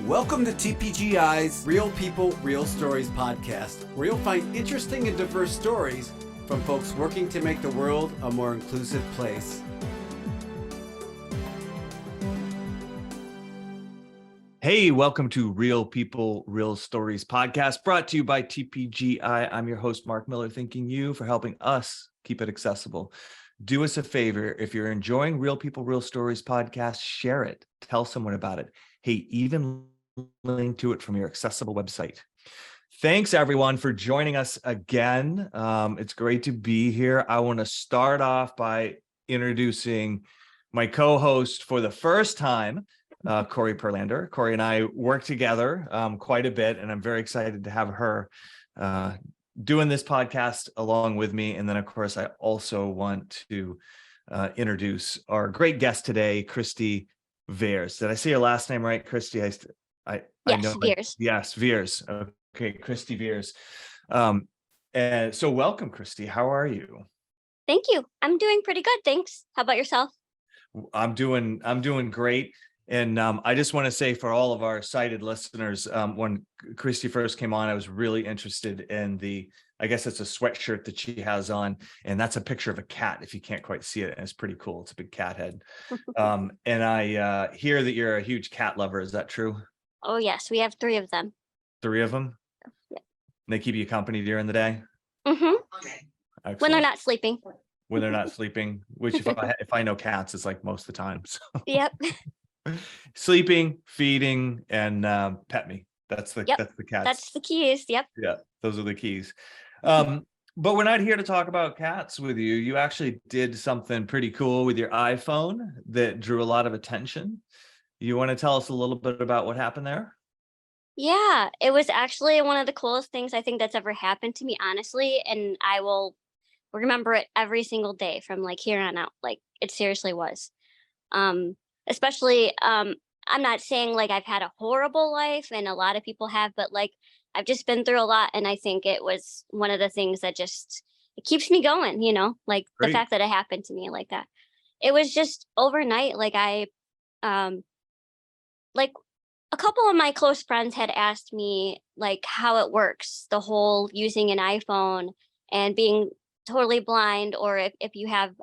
Welcome to TPGI's Real People, Real Stories podcast, where you'll find interesting and diverse stories from folks working to make the world a more inclusive place. Hey, welcome to Real People, Real Stories podcast, brought to you by TPGI. I'm your host, Mark Miller, thanking you for helping us keep it accessible. Do us a favor. If you're enjoying Real People, Real Stories podcast, share it. Tell someone about it. Hey, even link to it from your accessible website. Thanks, everyone, for joining us again. It's great to be here. I want to start off by introducing my co-host for the first time, Corey Perlander. Corey and I work together quite a bit, and I'm very excited to have her doing this podcast along with me. And then, of course, I also want to introduce our great guest today, Christy Veers. Did I say your last name right, Christy? I know. Veers. Yes, Veers. Okay, Christy Veers. And so welcome, Christy. How are you? Thank you. I'm doing pretty good, thanks. How about yourself? I'm doing great. And I just want to say for all of our sighted listeners, when Christy first came on, I was really interested in I guess it's a sweatshirt that she has on, and that's a picture of a cat, if you can't quite see it, and it's pretty cool. It's a big cat head. And I hear that you're a huge cat lover. Is that true? Oh, yes. We have 3 of them. 3 of them? Yeah. They keep you company during the day? Mm-hmm. Excellent. When they're not sleeping. When they're not sleeping, which if I know cats, it's like most of the time. So. Yep. Sleeping, feeding, and pet me. That's the cats. That's the keys. Yep. Yeah, those are the keys. But we're not here to talk about cats with you. You actually did something pretty cool with your iPhone that drew a lot of attention. You want to tell us a little bit about what happened there? Yeah, it was actually one of the coolest things I think that's ever happened to me, honestly. And I will remember it every single day from like here on out. Like it seriously was. Especially, I'm not saying like I've had a horrible life, and a lot of people have, but like I've just been through a lot. And I think it was one of the things that it keeps me going, like Great. The fact that it happened to me like that. It was just overnight. Like like a couple of my close friends had asked me like how it works, the whole using an iPhone and being totally blind, or if you have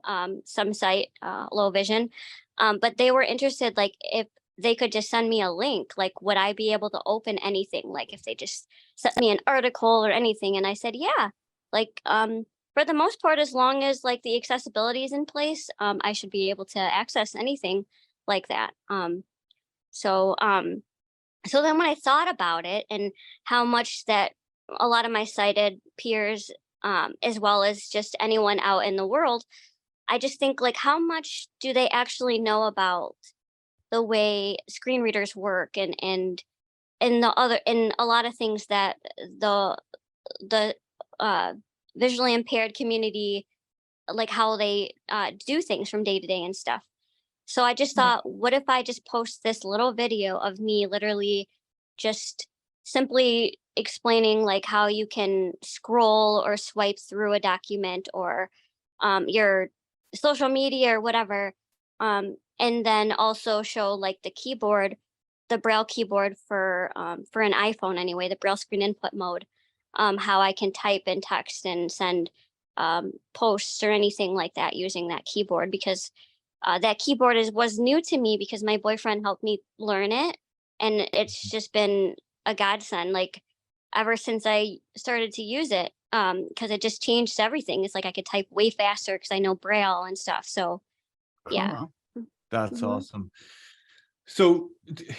some sight, low vision. But they were interested, like if they could just send me a link, like would I be able to open anything? Like if they just sent me an article or anything. And I said, yeah, like for the most part, as long as like the accessibility is in place, I should be able to access anything like that. So then when I thought about it and how much that a lot of my sighted peers, as well as just anyone out in the world, I just think like how much do they actually know about the way screen readers work and a lot of things that the visually impaired community, like how they do things from day to day and stuff. So I just thought, what if I just post this little video of me literally just simply explaining like how you can scroll or swipe through a document or your social media or whatever, and then also show like the keyboard, the Braille keyboard for an iPhone anyway, the Braille screen input mode, how I can type and text and send posts or anything like that using that keyboard, because that keyboard was new to me because my boyfriend helped me learn it, and it's just been a godsend like ever since I started to use it, because it just changed everything. It's like I could type way faster because I know Braille and stuff. So yeah. That's awesome. So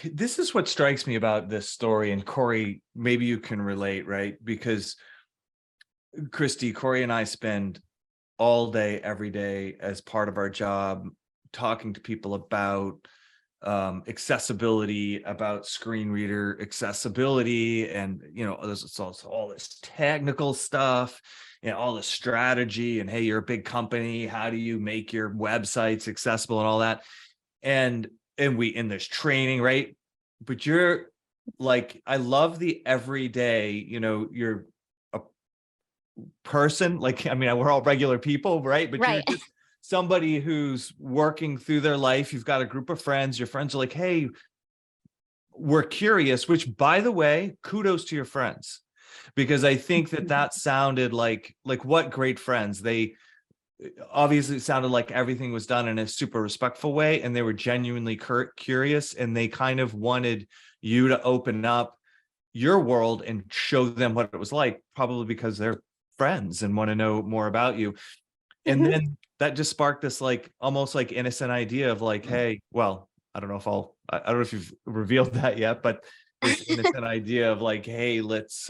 this is what strikes me about this story, and Corey, maybe you can relate, right? Because Christy, Corey and I spend all day, every day as part of our job talking to people about accessibility, about screen reader accessibility, and there's also all this technical stuff, all the strategy, and hey, you're a big company, how do you make your websites accessible and all that, and there's training, right? But you're like, I love the everyday, you're a person, like, I mean, we're all regular people, right? But Right. you're just somebody who's working through their life. You've got a group of friends. Your friends are like, hey, were curious, which, by the way, kudos to your friends, because I think that sounded like what great friends. They obviously, it sounded like everything was done in a super respectful way, and they were genuinely curious, and they kind of wanted you to open up your world and show them what it was like, probably because they're friends and want to know more about you. And then that just sparked this like almost like innocent idea of like, hey, well, I don't know if you've revealed that yet, but this innocent idea of like, hey, let's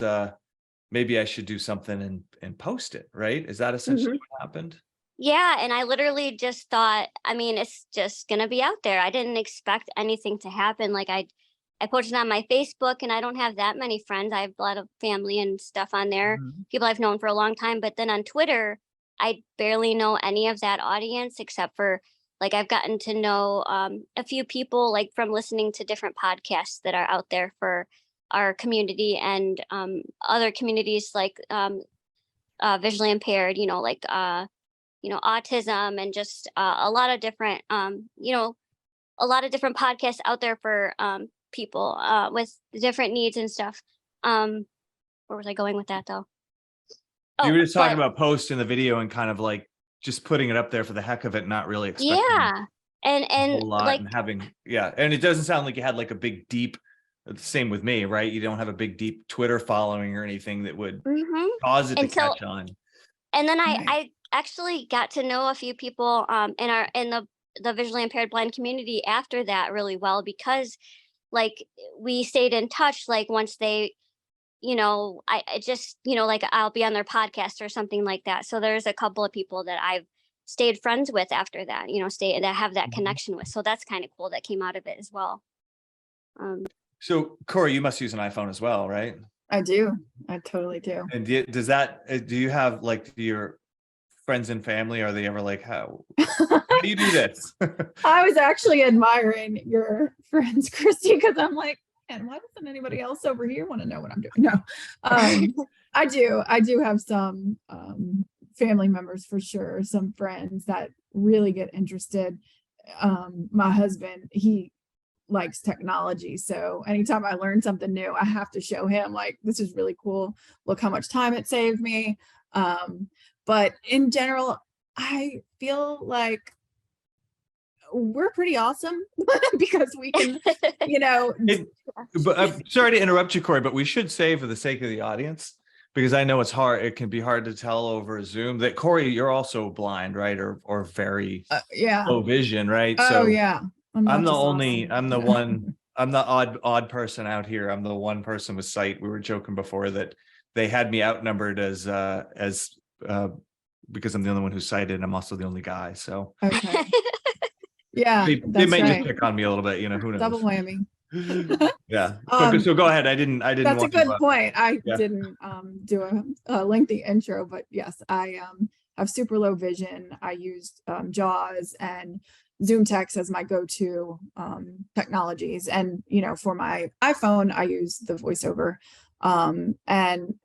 maybe I should do something and post it, right? Is that essentially what happened? Yeah, and I literally just thought, I mean, it's just gonna be out there. I didn't expect anything to happen. Like I posted on my Facebook, and I don't have that many friends. I have a lot of family and stuff on there, people I've known for a long time. But then on Twitter, I barely know any of that audience except for like I've gotten to know a few people like from listening to different podcasts that are out there for our community and other communities like visually impaired, like autism and just a lot of different a lot of different podcasts out there for people with different needs and stuff. Where was I going with that though? You were just talking but about posting the video and kind of like just putting it up there for the heck of it, not really expecting yeah, a and whole lot like and having, and it doesn't sound like you had like a big deep, same with me, right? You don't have a big deep Twitter following or anything that would cause it to until catch on. and then Right. I actually got to know a few people in the visually impaired blind community after that really well because like we stayed in touch like once they I just like I'll be on their podcast or something like that. So there's a couple of people that I've stayed friends with after that, that have that connection with. So that's kind of cool that came out of it as well. So Corey, you must use an iPhone as well, right? I do. I totally do. And do you have like your friends and family, are they ever like, how do you do this? I was actually admiring your friends, Christy, because I'm like, man, why doesn't anybody else over here want to know what I'm doing? No, I do have some family members for sure, some friends that really get interested. My husband, he likes technology, so anytime I learn something new, I have to show him like, this is really cool. Look how much time it saved me. But in general, I feel like we're pretty awesome because we can, But I'm sorry to interrupt you, Corey, but we should say for the sake of the audience, because I know it's hard. It can be hard to tell over Zoom that Corey, you're also blind, right? Or very low vision, right? Oh yeah. I'm the one, I'm the odd person out here. I'm the one person with sight. We were joking before that they had me outnumbered as because I'm the only one who's sighted and I'm also the only guy. So okay. Yeah, they may just pick on me a little bit, who knows? Double whammy. Yeah. So go ahead. I didn't That's a good point. I yeah. didn't do a lengthy intro, but yes, I have super low vision. I used JAWS and Zoom Text as my go-to technologies. And, for my iPhone, I use the VoiceOver. And,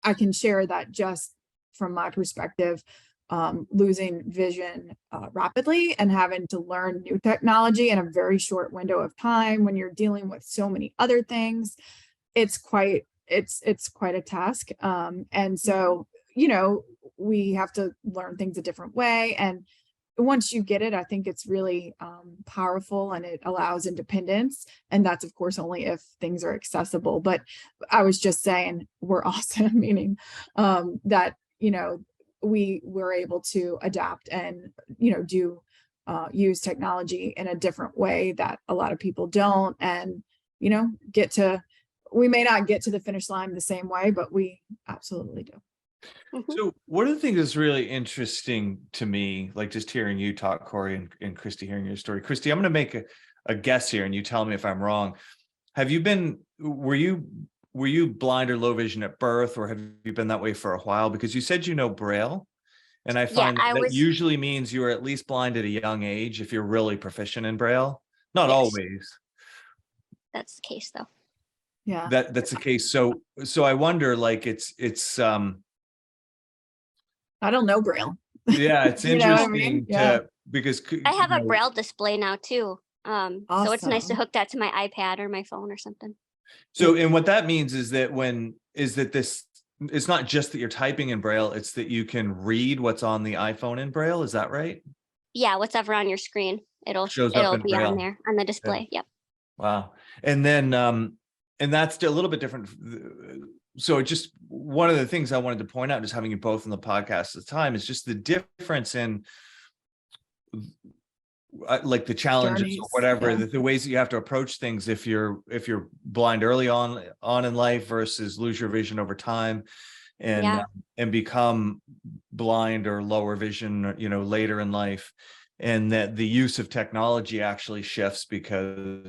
I can share that just from my perspective, losing vision rapidly and having to learn new technology in a very short window of time when you're dealing with so many other things, it's quite a task. And so, we have to learn things a different way. And once you get it, I think it's really powerful and it allows independence. And that's, of course, only if things are accessible. But I was just saying we're awesome, meaning that, we were able to adapt and, do use technology in a different way that a lot of people don't. And, we may not get to the finish line the same way, but we absolutely do. So one of the things that's really interesting to me, like just hearing you talk, Corey, and Christy, hearing your story. Christy, I'm going to make a guess here and you tell me if I'm wrong. Were you blind or low vision at birth, or have you been that way for a while? Because you said Braille, and I find that usually means you were at least blind at a young age if you're really proficient in Braille. Not always. That's the case though. Yeah. That's the case. So I wonder, like it's I don't know Braille. Yeah, it's interesting I mean? because I have a Braille display now too. So it's nice to Awesome. hook that to my iPad or my phone or something. So, and what that means is that this, it's not just that you're typing in Braille, it's that you can read what's on the iPhone in Braille. Is that right? Yeah, whatever on your screen, Shows up it'll in be on Braille. there on the Yeah. display. Yep. Wow. And then, and that's a little bit different. So it just, one of the things I wanted to point out, just having you both on the podcast at the time, is just the difference in like the challenges Journeys, or whatever, yeah. the ways that you have to approach things if you're blind early on in life versus lose your vision over time and Yeah. and become blind or lower vision, later in life, and that the use of technology actually shifts because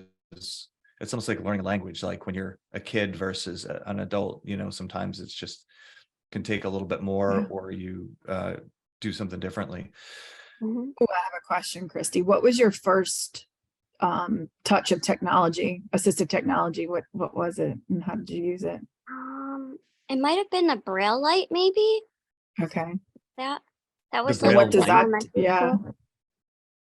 it's almost like learning a language, like when you're a kid versus an adult, sometimes it's just can take a little bit more, Yeah. or you do something differently. Mhm. Oh, I have a question, Christy. What was your first touch of technology, assistive technology? What was it and how did you use it? It might have been the Braille light, maybe. Okay. That The was So like Braille what does light? that, elementary yeah. school.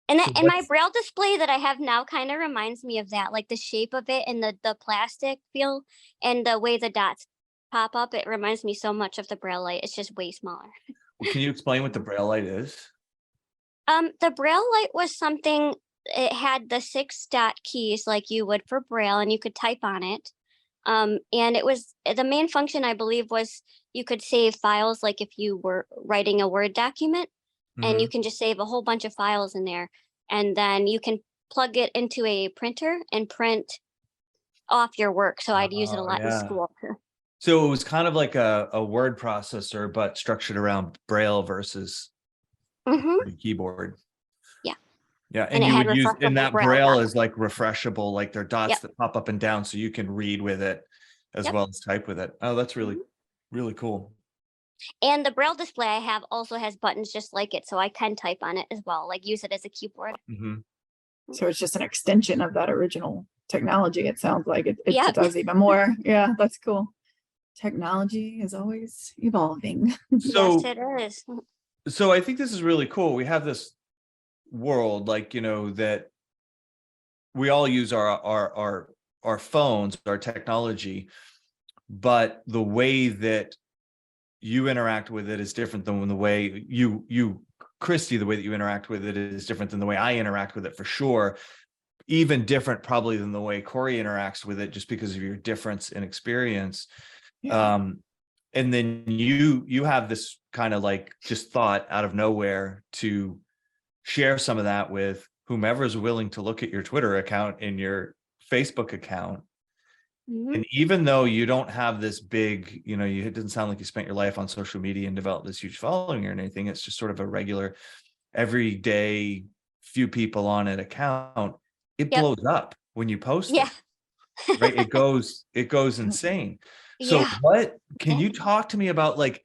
And So and my what's- Braille display that I have now kind of reminds me of that, like the shape of it and the plastic feel and the way the dots pop up. It reminds me so much of the Braille light. It's just way smaller. Can you explain what the Braille light is? The Braille light was something. It had the 6 dot keys like you would for Braille, and you could type on it. And it was the main function, I believe, was you could save files, like if you were writing a Word document, and you Mhm. can just save a whole bunch of files in there, and then you can plug it into a printer and print off your work. So I'd use it a Oh, lot in yeah. school too. So it was kind of like a word processor, but structured around Braille versus Hmm. a keyboard. Yeah. Yeah, And and it you had would use, and refreshable that Braille Braille dots. is like refreshable, like they're dots Yep. that pop up and down, so you can read with it as Yep. well as type with it. Oh, that's really, Mhm. really cool. And the Braille display I have also has buttons just like it, so I can type on it as well, like use it as a keyboard. Hmm. So it's just an extension of that original technology. It sounds like it Yep. does even more. Yeah, that's cool. Technology is always evolving. So, Yes, it is. so I think this is really cool. We have this world, like, that we all use our phones, our technology, but the way that you interact with it is different than the way Christy, the way that you interact with it is different than the way I interact with it, for sure. Even different probably than the way Corey interacts with it, just because of your difference in experience. Yeah. And then you have this kind of like just thought out of nowhere to share some of that with whomever is willing to look at your Twitter account and your Facebook account. Mhm. And even though you don't have this big, it doesn't sound like you spent your life on social media and developed this huge following or anything. It's just sort of a regular, everyday, few people on an account. It Yep. blows up when you post Yeah. it, right? It goes insane. So Yeah. what, can you talk to me about like,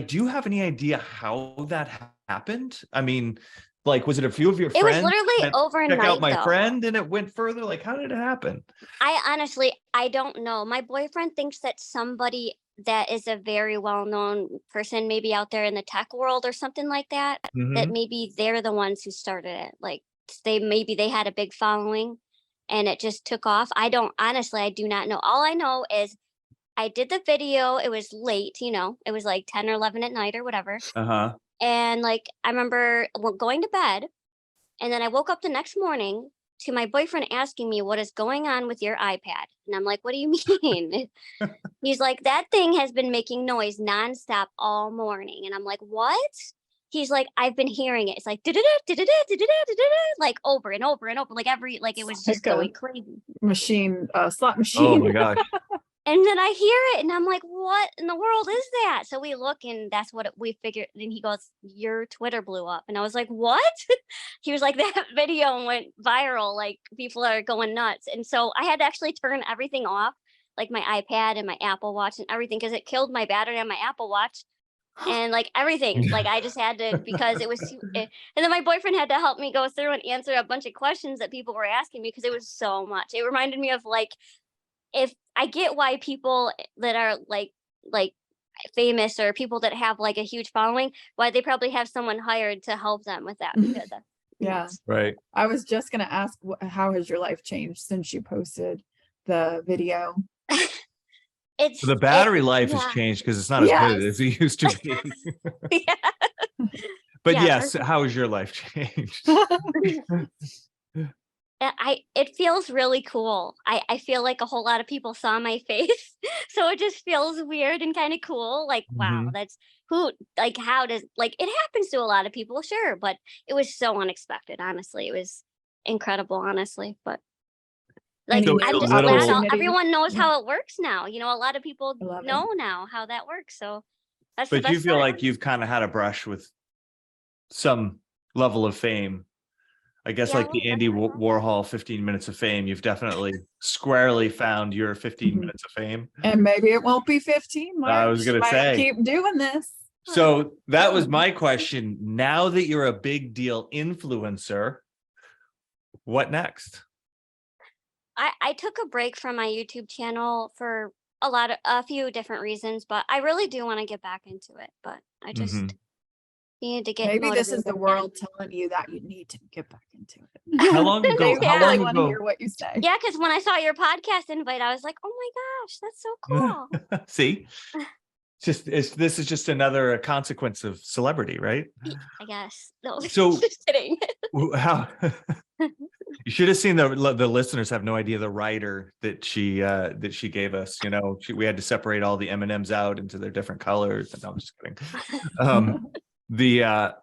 do you have any idea how that happened? I mean, like, was it a few of your It was friends literally that check out overnight my though. friend and it went further? Like, how did it happen? I don't know. My boyfriend thinks that somebody that is a very well-known person, maybe out there in the tech world or something like that, that Mhm. maybe they're the ones who started it. Like they had a big following and it just took off. I do not know. All I know is I did the video. It was late, it was like 10 or 11 at night or whatever. Uh-huh. And like I remember going to bed, and then I woke up the next morning to my boyfriend asking me what is going on with your iPad. And I'm like, what do you mean? He's like, that thing has been making noise nonstop all morning. And I'm like, what? He's like, I've been hearing it. It's like, like over and over and over, like it was just Like a going crazy. machine, slot Oh machine. my gosh. And then I hear it and I'm like, what in the world is that? So we look and that's what we figured. Then he goes, your Twitter blew up. And I was like, what? He was like, that video went viral. Like people are going nuts. And so I had to actually turn everything off, like my iPad and my Apple Watch and everything, because it killed my battery on my Apple Watch and like everything. Like I just had to, because it was and then my boyfriend had to help me go through and answer a bunch of questions that people were asking me because it was so much. It reminded me of like, if I get why people that are like famous or people that have like a huge following, why they probably have someone hired to help them with that, because Yeah. Right. I was just gonna ask, how has your life changed since you posted the video? The battery life has yeah. changed because it's not as good as Yes. it used to be. Yeah. But Yeah, yes, for how has your life changed? it feels really cool. I feel like a whole lot of people saw my face. So it just feels weird and kind of cool. Like, wow, Mhm. that's who, like, how does, like, it happens to a lot of people, sure, but it was so unexpected, honestly. It was incredible, honestly. But like, Any So I'm new just glad little, opportunities? everyone knows Yeah, how it works now. A lot of people I love it. know now how that works. So that's the but you best feel part. like you've kind of had a brush with some level of fame. I guess Yeah, like well, the Andy Warhol 15 minutes of fame, you've definitely squarely found your 15 Mhm. minutes of fame. And maybe it won't be 15, I Mark. was She gonna might say. keep doing this. So that was my question. Now that you're a big deal influencer, what next? I took a break from my YouTube channel for a few different reasons, but I really do want to get back into it. But I just Mhm. needed to get Maybe this is motivated the again. world telling you that you need to get back into How it. long They ago? How Yeah. really long want to ago? hear what you say. Yeah, because when I saw your podcast invite, I was like, oh my gosh, that's so cool. See, this is just another consequence of celebrity, right? I guess. No, So just kidding. how you should have seen the listeners have no idea the writer that she gave us. We had to separate all the M&Ms out into their different colors. No, I'm just kidding. The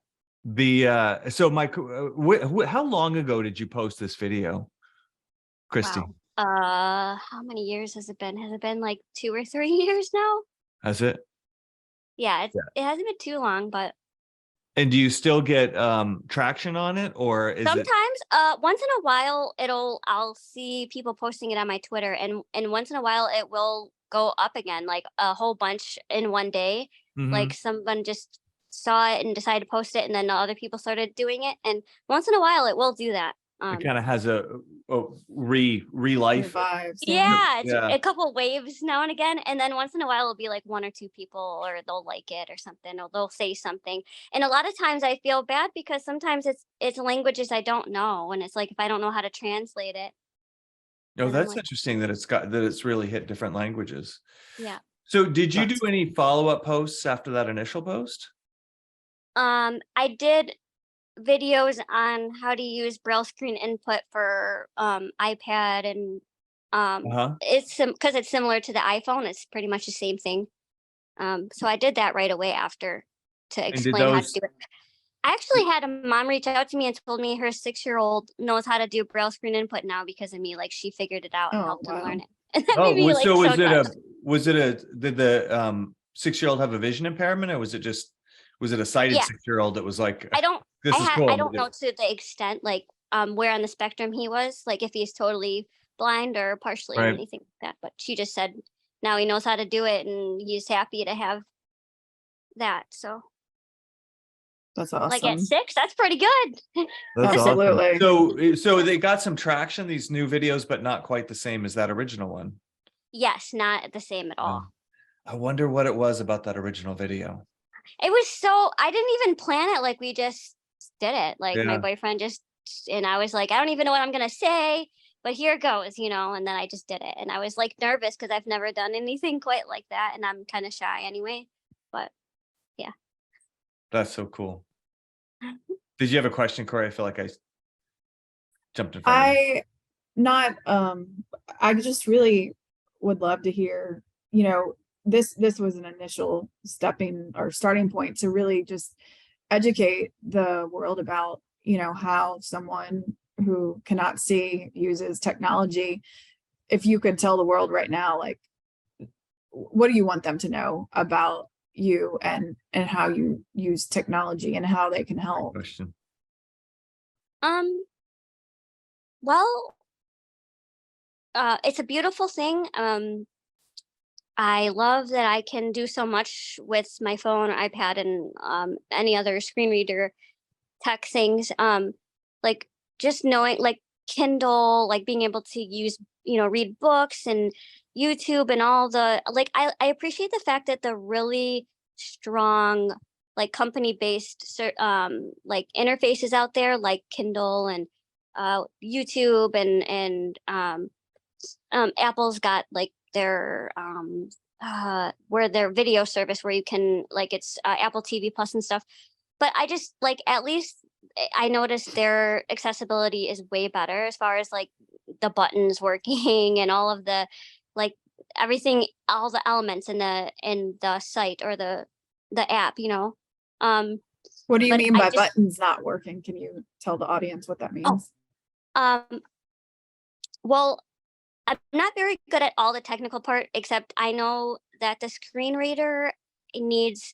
so Mike, how long ago did you post this video, Christy? Wow. How many years has it been? Has it been like 2 or 3 years now? Has it? Yeah, Yeah. it hasn't been too long, but And do you still get traction on it, or is it? sometimes, once in a while, I'll see people posting it on my Twitter, and once in a while, it will go up again, like a whole bunch in one day. Like Mhm. someone just saw it and decided to post it, and then other people started doing it, and once in a while, it will do that. It kind of has a re-life. Revives, yeah. Yeah, it's Yeah. a couple waves now and again, and then once in a while it'll be like one or two people, or they'll like it or something, or they'll say something. And a lot of times I feel bad because sometimes it's languages I don't know, and it's like if I don't know how to translate it, No, then I'm that's like, interesting that it's really hit different languages. yeah. So did you do That's any follow-up posts after that initial post? I did videos on how to use braille screen input for iPad, and Uh-huh. it's because it's similar to the iPhone. It's pretty much the same thing. So I did that right away after to And did explain how to those do it. I actually had a mom reach out to me and told me her 6-year-old knows how to do braille screen input now because of me. Like she figured it out and Oh, helped him learn wow. it. And that made Oh, me like so touched. did the 6-year-old have a vision impairment, or was it a sighted Yeah, 6-year-old that was like, I don't this is cool, I I'm don't gonna know to the extent like where on the spectrum he was, like if he's totally blind or partially or right. anything like that. But she just said now he knows how to do it and he's happy to have that. So That's like at awesome. 6, that's pretty good. That's awesome. Absolutely. So they got some traction, these new videos, but not quite the same as that original one. Yes, not the same at all. I wonder what it was about that original video. It was so I didn't even plan it, like, we just did it, like, my Yeah. boyfriend just and I was like, "I don't even know what I'm gonna say, but here goes," and then I just did it, and I was, like, nervous because 'cause I've never done anything quite like that, and I'm kinda shy anyway, but yeah. That's so cool. Did you have a question, Corey? I feel like I jumped in front of you. I not I just really would love to hear, this was an initial stepping or starting point to really just educate the world about, how someone who cannot see uses technology. If you could tell the world right now, like, what do you want them to know about you and how you use technology and how they can help? Question. Um, well, it's a beautiful thing, I love that I can do so much with my phone, iPad, and, any other screen reader tech things, like, just knowing like, Kindle, like, being able to use read books and YouTube and all the like, I appreciate the fact that the really strong like company-based like interfaces out there, like Kindle and YouTube, and Apple's got like their where their video service where you can like it's Apple TV Plus and stuff. But I just like at least I noticed their accessibility is way better as far as like the buttons working and all of the like everything, all the elements in the site or the app, you know. What do you But mean I by just- buttons not working? Can you tell the audience what that means? Well, I'm not very good at all the technical part, except I know that the screen reader needs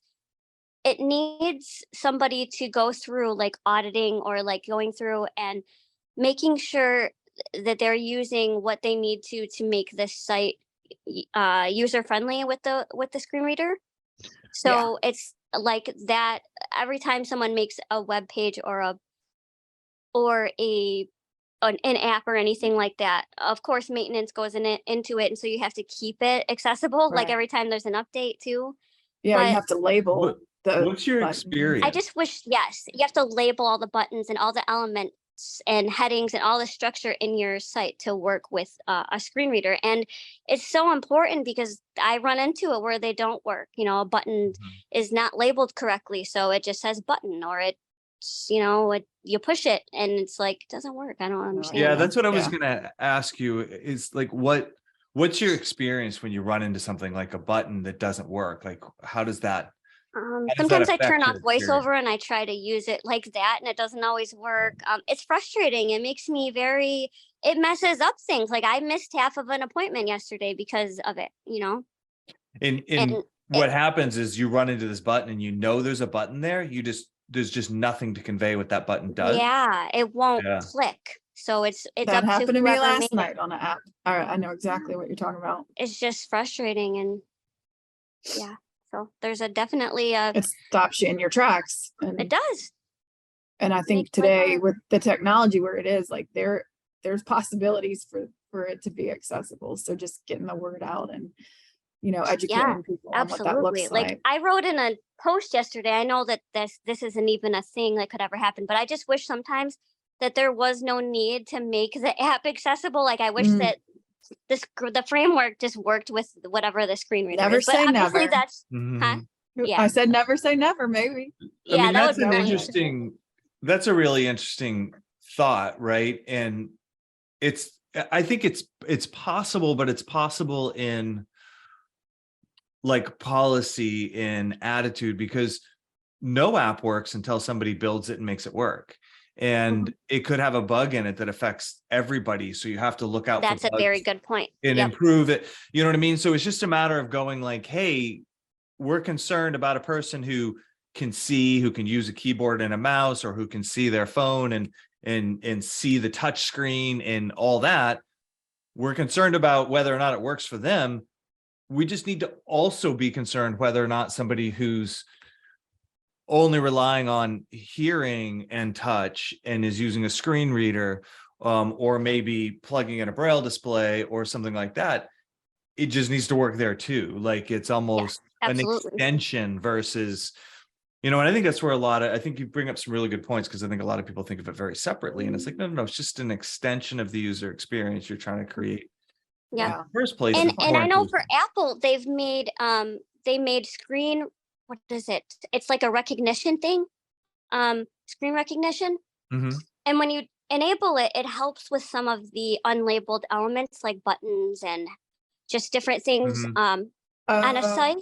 somebody to go through like auditing or like going through and making sure that they're using what they need to make this site user friendly with the screen reader. So it's like that every time someone makes a web page or an app or anything like that, of course maintenance goes into it, and so you have to keep it accessible like Right. every time there's an update too. Yeah, but- you have to label What- the. What's your buttons. experience? I just wish, yes, you have to label all the buttons and all the elements and headings and all the structure in your site to work with a screen reader. And it's so important because I run into it where they don't work. You know, a button is not labeled correctly, so it just says button, or it's, you know, you push it and it's like, it doesn't work. I don't understand. Yeah, it. that's what I was Yeah. gonna ask you is like what's your experience when you run into something like a button that doesn't work? Like how does that does that Sometimes I affect turn your off experience? voiceover and I try to use it like that, and it doesn't always work. It's frustrating. It makes me it messes up things. Like I missed half of an appointment yesterday because of it, you know? And And what happens is you run into this button and you know there's a button there, there's just nothing to convey what that button does. Yeah, it won't Yeah. click. So it's That up to happened to me whoever last made it. night on an app. All right, I know exactly what you're talking about. It's just frustrating, and yeah. So there's definitely It stops you in your tracks. it And, does. and I think makes life today hard. with the technology where it is, like there's possibilities for it to be accessible. So just getting the word out and, you know, educating people on what that Absolutely. looks Like like. I wrote in a post yesterday. I know that this isn't even a thing that could ever happen, but I just wish sometimes that there was no need to make the app accessible. Like I wish Mhm. that the framework just worked with whatever the screen reader Never is. But say obviously never. that's Mhm. yeah. I said never say never, maybe. I Yeah, mean, that that's would be an really that's a really interesting thought, right? And I think it's possible, but it's possible in like policy and attitude, because no app works until somebody builds it and makes it work. And it could have a bug in it that affects everybody. So you have to look out That's for a very bugs good point. and Yep. improve it. You know what I mean? So it's just a matter of going like, hey, we're concerned about a person who can use a keyboard and a mouse, or who can see their phone and see the touch screen and all that. We're concerned about whether or not it works for them. We just need to also be concerned whether or not somebody who's only relying on hearing and touch and is using a screen reader, or maybe plugging in a braille display or something like that, it just needs to work there too. Like it's almost an absolutely. extension versus, and I think that's where I think you bring up some really good points, because I think a lot of people think of it very separately, and it's like, no, it's just an extension of the user experience you're trying to create. Yeah. In the first place. And it's I more know inclusive. for Apple, they made screen, what is it? It's like a recognition thing, screen recognition. Mhm. And when you enable it, it helps with some of the unlabeled elements like buttons and just different things Mhm. on a site.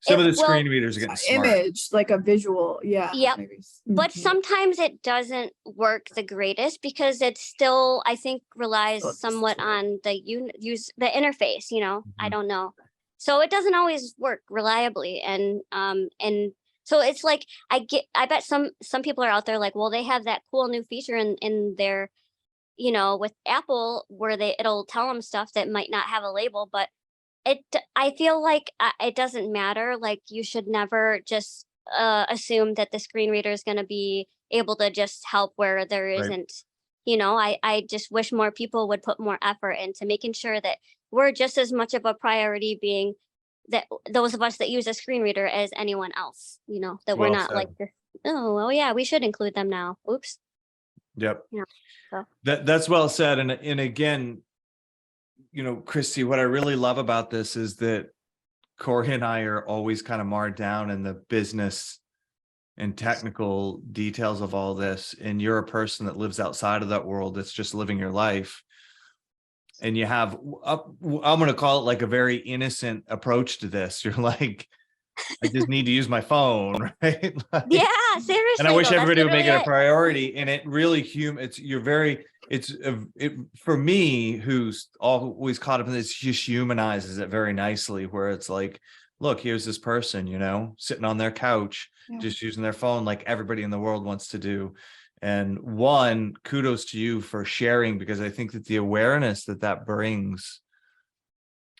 Some of it the will- screen readers are getting smart. Image, like a visual. Yeah. Yep. maybe. But Mhm. sometimes it doesn't work the greatest because it still, I think, relies Still just somewhat to- on the the interface, I Mhm. don't know. So it doesn't always work reliably. And so it's like I bet some people are out there like, well, they have that cool new feature in their, with Apple where it'll tell them stuff that might not have a label, but I feel like it doesn't matter. Like you should never just assume that the screen reader is going to be able to just help where there Right. isn't. I just wish more people would put more effort into making sure that we're just as much of a priority being that those of us that use a screen reader as anyone else, that we're Well not like said. this, oh, well, yeah, we should include them now. Oops. Yep. So That's well said. And again, Christy, what I really love about this is that Corey and I are always kind of marred down in the business and technical details of all this. And you're a person that lives outside of that world, that's just living your life. And you have, I'm going to call it like a very innocent approach to this. You're like, I just need to use my phone, right? yeah, seriously. And I wish though, that's everybody would make it literally a priority. And it really for me, who's always caught up in this, just humanizes it very nicely, where it's like, look, here's this person, sitting on their couch, Yeah. just using their phone like everybody in the world wants to do. And one, kudos to you for sharing, because I think that the awareness that brings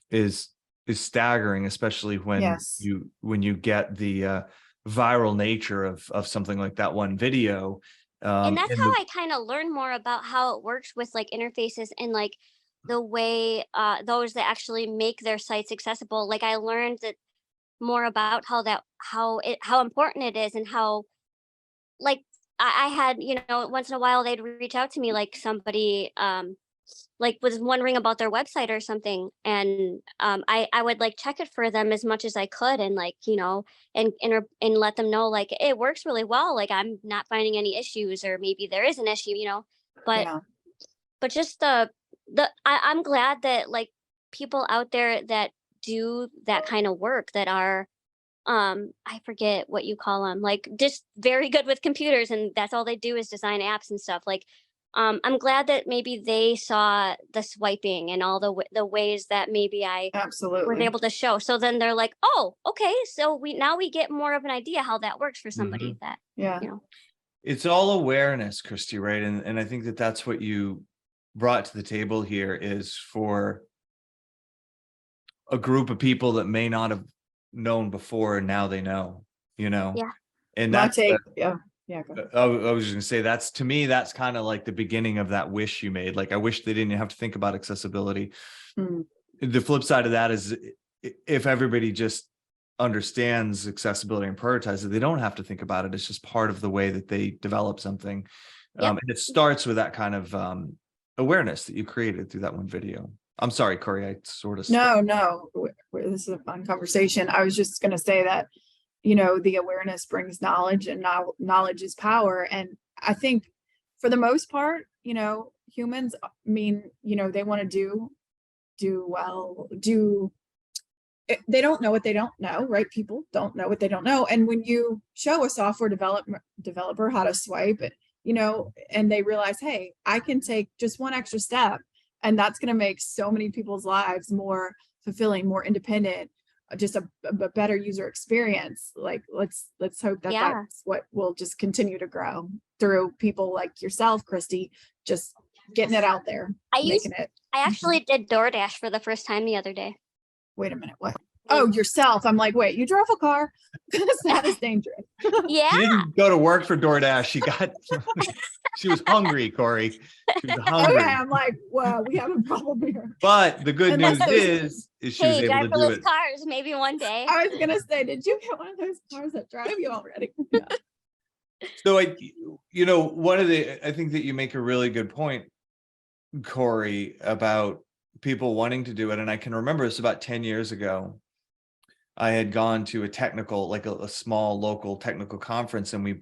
is staggering, especially when Yes. you get the viral nature of something like that one video. And that's and how the- I kind of learned more about how it works with like interfaces and like the way those that actually make their sites accessible. Like I learned that more about how important it is, and how like I had, once in a while they'd reach out to me, like somebody like was wondering about their website or something, and I would like check it for them as much as I could, and like and let them know like it works really well, like I'm not finding any issues, or maybe there is an issue, but Yeah. just I'm glad that like people out there that do that kind of work, that are I forget what you call them, like just very good with computers, and that's all they do is design apps and stuff. Like I'm glad that maybe they saw the swiping and all the ways that maybe I was Absolutely. able to show. So then they're like, oh, okay, so we get more of an idea how that works for somebody that Yeah. it's all awareness, Christy, right? And I think that that's what you brought to the table here, is for a group of people that may not have known before, and now they know. Yeah. And My that's take. Yeah. Yeah. Go ahead. I was just gonna say, that's, to me, that's kind of like the beginning of that wish you made. Like, I wish they didn't have to think about accessibility. Mm. The flip side of that is, if everybody just understands accessibility and prioritizes it, they don't have to think about it. It's just part of the way that they develop something. Yep. And it starts with that kind of awareness that you created through that one video. I'm sorry, Corey, I sort of No. This is a fun conversation. I was just going to say that, the awareness brings knowledge, and knowledge is power. And I think for the most part, humans, they want to do well, they don't know what they don't know, right? People don't know what they don't know. And when you show a software developer how to swipe, and they realize, hey, I can take just one extra step, and that's going to make so many people's lives more fulfilling, more independent, just a better user experience. Like, let's hope that Yeah. that's what will just continue to grow through people like yourself, Christy, just getting it out there, I actually did DoorDash for the first time the other day. Wait a minute, what? Oh, yourself. I'm like, wait, you drove a car? That is dangerous. Yeah. She didn't go to work for DoorDash. She was hungry, Corey. She was hungry. Okay, I'm like, well, we have a problem here. But the good news Unless is she was Hey, able to do driverless it. cars, maybe one day. I was gonna say, did you get one of those cars that drive you already? Yeah. So I think that you make a really good point, Corey, about people wanting to do it. And I can remember this about 10 years ago. I had gone to a technical, like a small local technical conference, and we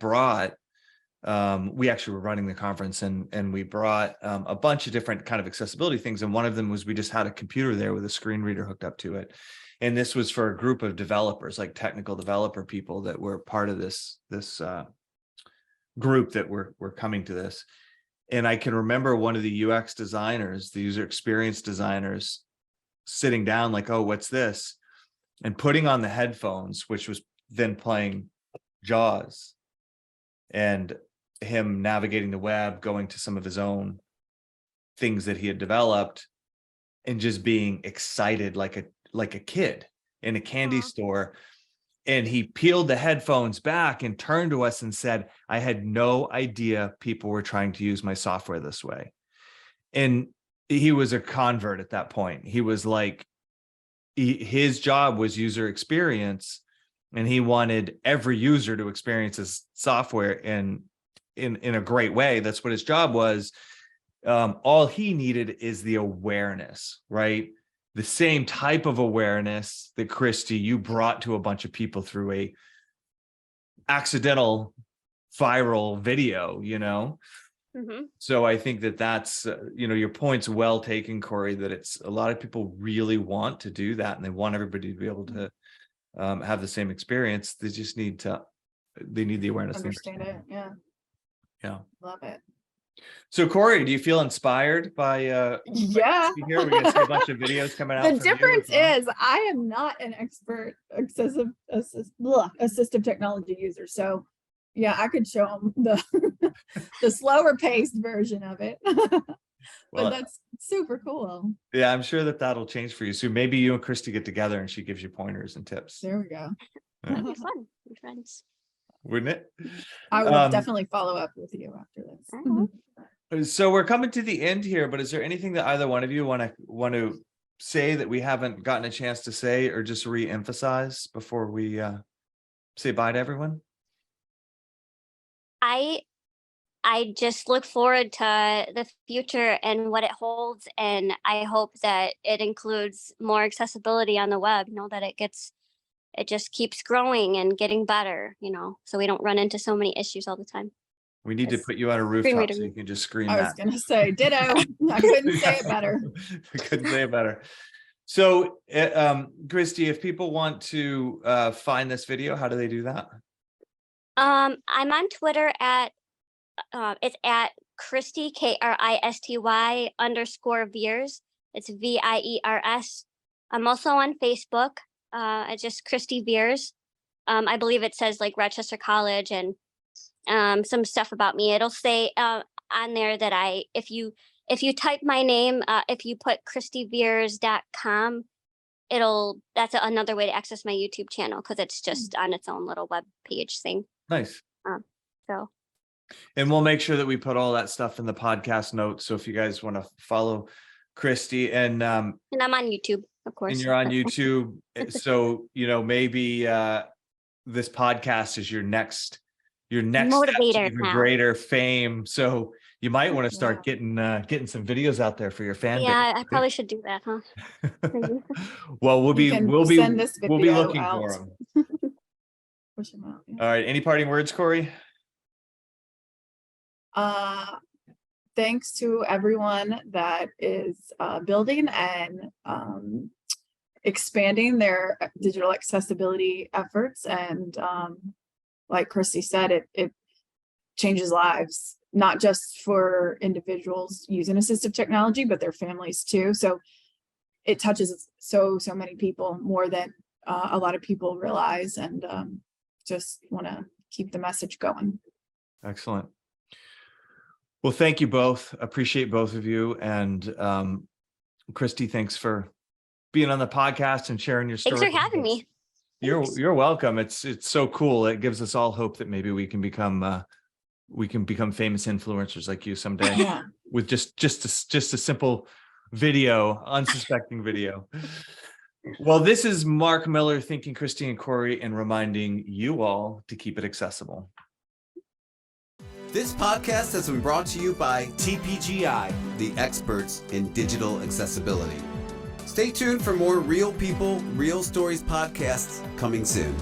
actually were running the conference, and we brought a bunch of different kind of accessibility things. And one of them was, we just had a computer there with a screen reader hooked up to it. And this was for a group of developers, like technical developer people that were part of this group that were coming to this. And I can remember one of the UX designers, the user experience designers, sitting down like, oh, what's this? And putting on the headphones, which was then playing JAWS, and him navigating the web, going to some of his own things that he had developed, and just being excited like a kid in a candy Aw. store. And he peeled the headphones back and turned to us and said, I had no idea people were trying to use my software this way. And he was a convert at that point. He was like, his job was user experience, and he wanted every user to experience his software in a great way. That's what his job was. All he needed is the awareness, right? The same type of awareness that Christy, you brought to a bunch of people through a accidental viral video, So I think that's, your point's well taken, Corey, that it's a lot of people really want to do that, and they want everybody to be able to have the same experience. They just need the awareness. Understand it. Yeah. Yeah. Love it. So Corey, do you feel inspired by Yeah. here? We're gonna see a bunch of videos coming out. The difference is I am not an expert assistive technology user. So yeah, I could show them the slower paced version of it. But that's super cool. Yeah, I'm sure that'll change for you. So maybe you and Christy get together and she gives you pointers and tips. There we go. That'd be fun, my friends. Wouldn't it? I will definitely follow up with you after this. So we're coming to the end here, but is there anything that either one of you want to say that we haven't gotten a chance to say, or just re-emphasize before we say bye to everyone? I just look forward to the future and what it holds, and I hope that it includes more accessibility on the web, that it just keeps growing and getting better, so we don't run into so many issues all the time. We need to put you on a rooftop so you can just scream I was going to say ditto. I couldn't say it better. I couldn't say it better. So, Christy, if people want to find this video, how do they do that? I'm on Twitter it's at Christy, KRISTY _Viers. It's VIERS. I'm also on Facebook. It's just Christy Viers. I believe it says like Rochester College and some stuff about me. It'll say on there that if you type my name, if you put ChristyViers.com, that's another way to access my YouTube channel, because it's just on its own little web page thing. Nice. So. And we'll make sure that we put all that stuff in the podcast notes. So if you guys want to follow Christy and I'm on YouTube, of course. And you're on YouTube. So, maybe this podcast is your next motivator, even greater fame. So you might want to start getting some videos out there for your fan base. Yeah, I probably should do that, huh? Well, we'll be looking out. for them. Push them out. Yeah. All right. Any parting words, Corey? Thanks to everyone that is building and expanding their digital accessibility efforts. And like Christy said, it changes lives, not just for individuals using assistive technology, but their families too. So it touches so many people, more than a lot of people realize, and just want to keep the message going. Excellent. Well, thank you both. Appreciate both of you. And Christy, thanks for being on the podcast and sharing your story. Thanks for having me. You're welcome. It's so cool. It gives us all hope that maybe we can become famous influencers like you someday. Yeah. With just a simple video, unsuspecting video. Well, this is Mark Miller thanking Christy and Corey and reminding you all to keep it accessible. This podcast has been brought to you by TPGI, the experts in digital accessibility. Stay tuned for more Real People, Real Stories podcasts coming soon.